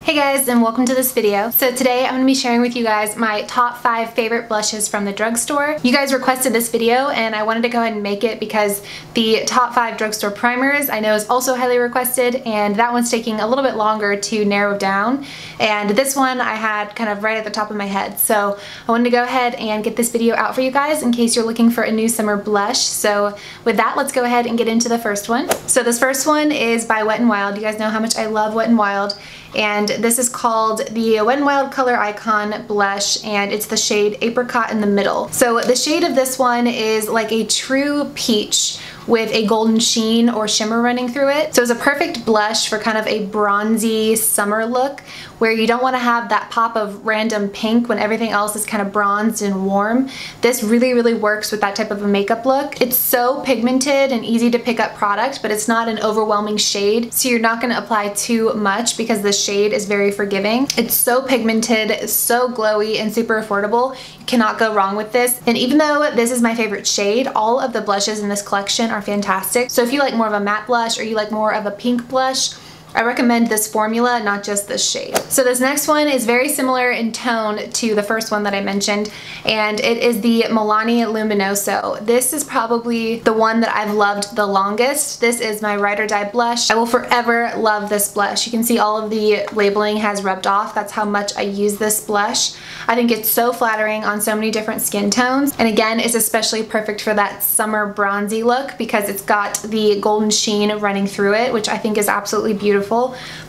Hey guys, and welcome to this video. So today I'm going to be sharing with you guys my top 5 favorite blushes from the drugstore. You guys requested this video and I wanted to go ahead and make it because the top 5 drugstore primers I know is also highly requested, and that one's taking a little bit longer to narrow down, and this one I had kind of right at the top of my head. So I wanted to go ahead and get this video out for you guys in case you're looking for a new summer blush. So with that, let's go ahead and get into the first one. So this first one is by Wet n Wild. You guys know how much I love Wet n Wild. And this is called the Wet n Wild Color Icon Blush, and it's the shade Apricot in the middle. So the shade of this one is like a true peach with a golden sheen or shimmer running through it. So it's a perfect blush for kind of a bronzy summer look where you don't want to have that pop of random pink when everything else is kind of bronzed and warm. This really works with that type of a makeup look. It's so pigmented and easy to pick up product, but it's not an overwhelming shade, so you're not going to apply too much because the shade is very forgiving. It's so pigmented, so glowy, and super affordable. You cannot go wrong with this. And even though this is my favorite shade, all of the blushes in this collection are fantastic. So if you like more of a matte blush or you like more of a pink blush, I recommend this formula, not just this shade. So this next one is very similar in tone to the first one that I mentioned, and it is the Milani Luminoso. This is probably the one that I've loved the longest. This is my Ride or Die blush. I will forever love this blush. You can see all of the labeling has rubbed off. That's how much I use this blush. I think it's so flattering on so many different skin tones, and again, it's especially perfect for that summer bronzy look because it's got the golden sheen running through it, which I think is absolutely beautiful.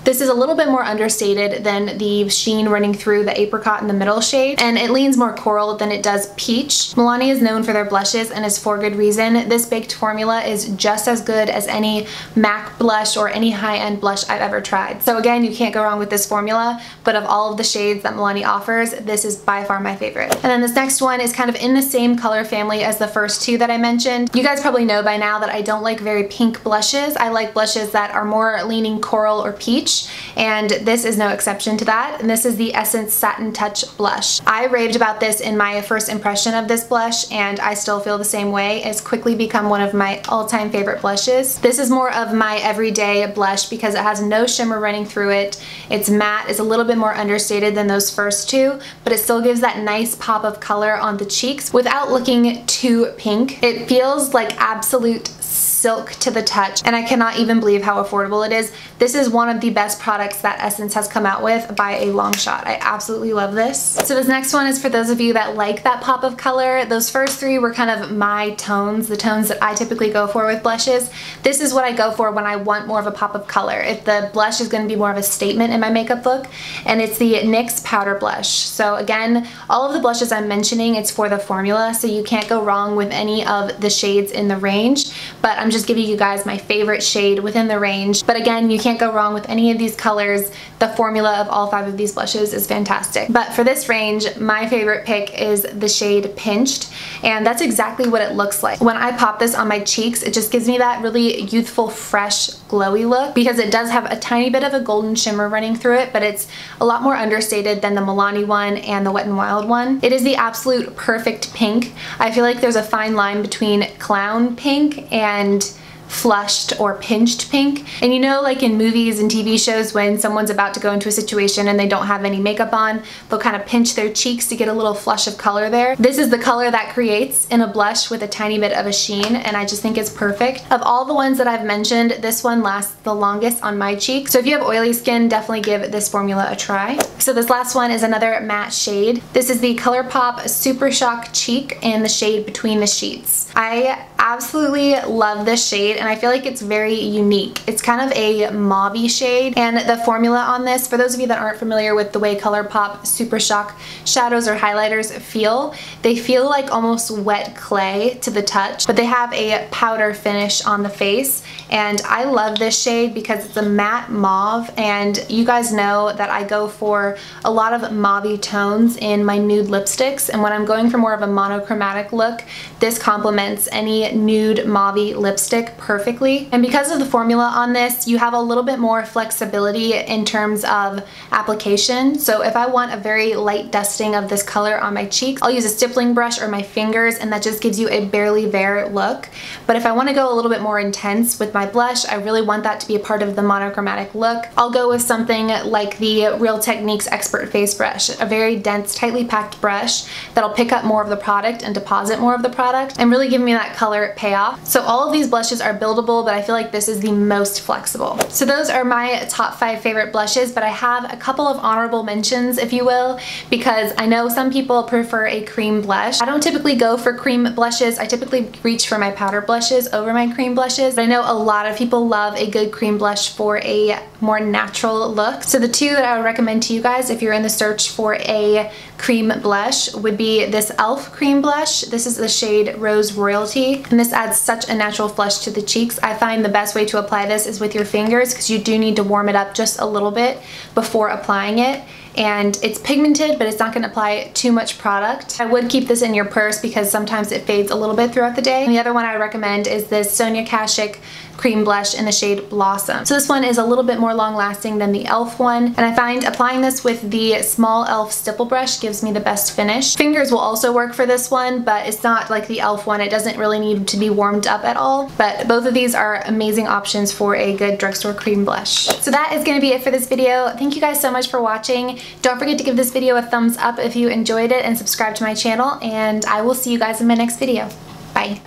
This is a little bit more understated than the sheen running through the Apricot in the middle shade, and it leans more coral than it does peach. Milani is known for their blushes, and is for good reason. This baked formula is just as good as any MAC blush or any high-end blush I've ever tried. So again, you can't go wrong with this formula, but of all of the shades that Milani offers, this is by far my favorite. And then this next one is kind of in the same color family as the first two that I mentioned. You guys probably know by now that I don't like very pink blushes. I like blushes that are more leaning coral or peach, and this is no exception to that. And this is the Essence Satin Touch Blush. I raved about this in my first impression of this blush, and I still feel the same way. It's quickly become one of my all-time favorite blushes. This is more of my everyday blush because it has no shimmer running through it. It's matte, it's a little bit more understated than those first two, but it still gives that nice pop of color on the cheeks without looking too pink. It feels like absolute silk to the touch, and I cannot even believe how affordable it is. This is one of the best products that Essence has come out with by a long shot. I absolutely love this. So this next one is for those of you that like that pop of color. Those first three were kind of my tones, the tones that I typically go for with blushes. This is what I go for when I want more of a pop of color. If the blush is going to be more of a statement in my makeup look, and it's the NYX Powder Blush. So again, all of the blushes I'm mentioning, it's for the formula, so you can't go wrong with any of the shades in the range, but I'm just giving you guys my favorite shade within the range. But again, you can't go wrong with any of these colors. The formula of all 5 of these blushes is fantastic. But for this range, my favorite pick is the shade Pinched, and that's exactly what it looks like. When I pop this on my cheeks, it just gives me that really youthful, fresh, glowy look because it does have a tiny bit of a golden shimmer running through it, but it's a lot more understated than the Milani one and the Wet n Wild one. It is the absolute perfect pink. I feel like there's a fine line between clown pink and flushed or pinched pink. And you know, like in movies and TV shows, when someone's about to go into a situation and they don't have any makeup on, they'll kind of pinch their cheeks to get a little flush of color there. This is the color that creates in a blush with a tiny bit of a sheen, and I just think it's perfect. Of all the ones that I've mentioned, this one lasts the longest on my cheek. So if you have oily skin, definitely give this formula a try. So this last one is another matte shade. This is the ColourPop Super Shock Cheek in the shade Between the Sheets. I absolutely love this shade, and I feel like it's very unique. It's kind of a mauve-y shade, and the formula on this, for those of you that aren't familiar with the way ColourPop Super Shock shadows or highlighters feel, they feel like almost wet clay to the touch, but they have a powder finish on the face, and I love this shade because it's a matte mauve, and you guys know that I go for a lot of mauve-y tones in my nude lipsticks, and when I'm going for more of a monochromatic look, this complements any nude mauve lipstick perfectly. And because of the formula on this, you have a little bit more flexibility in terms of application. So if I want a very light dusting of this color on my cheeks, I'll use a stippling brush or my fingers, and that just gives you a barely there look. But if I want to go a little bit more intense with my blush, I really want that to be a part of the monochromatic look, I'll go with something like the Real Techniques Expert Face Brush, a very dense, tightly packed brush that'll pick up more of the product and deposit more of the product and really give me that color payoff. So all of these blushes are buildable, but I feel like this is the most flexible. So those are my top 5 favorite blushes, but I have a couple of honorable mentions, if you will, because I know some people prefer a cream blush. I don't typically go for cream blushes. I typically reach for my powder blushes over my cream blushes, but I know a lot of people love a good cream blush for a more natural look. So the two that I would recommend to you guys if you're in the search for a cream blush would be this e.l.f. cream blush. This is the shade Rose Royalty, and this adds such a natural flush to the cheeks. I find the best way to apply this is with your fingers, because you do need to warm it up just a little bit before applying it. And it's pigmented, but it's not going to apply too much product. I would keep this in your purse because sometimes it fades a little bit throughout the day. And the other one I recommend is this Sonia Kashuk cream blush in the shade Blossom. So this one is a little bit more long lasting than the e.l.f. one, and I find applying this with the small e.l.f. stipple brush gives me the best finish. Fingers will also work for this one, but it's not like the e.l.f. one. It doesn't really need to be warmed up at all, but both of these are amazing options for a good drugstore cream blush. So that is going to be it for this video. Thank you guys so much for watching. Don't forget to give this video a thumbs up if you enjoyed it and subscribe to my channel, and I will see you guys in my next video. Bye.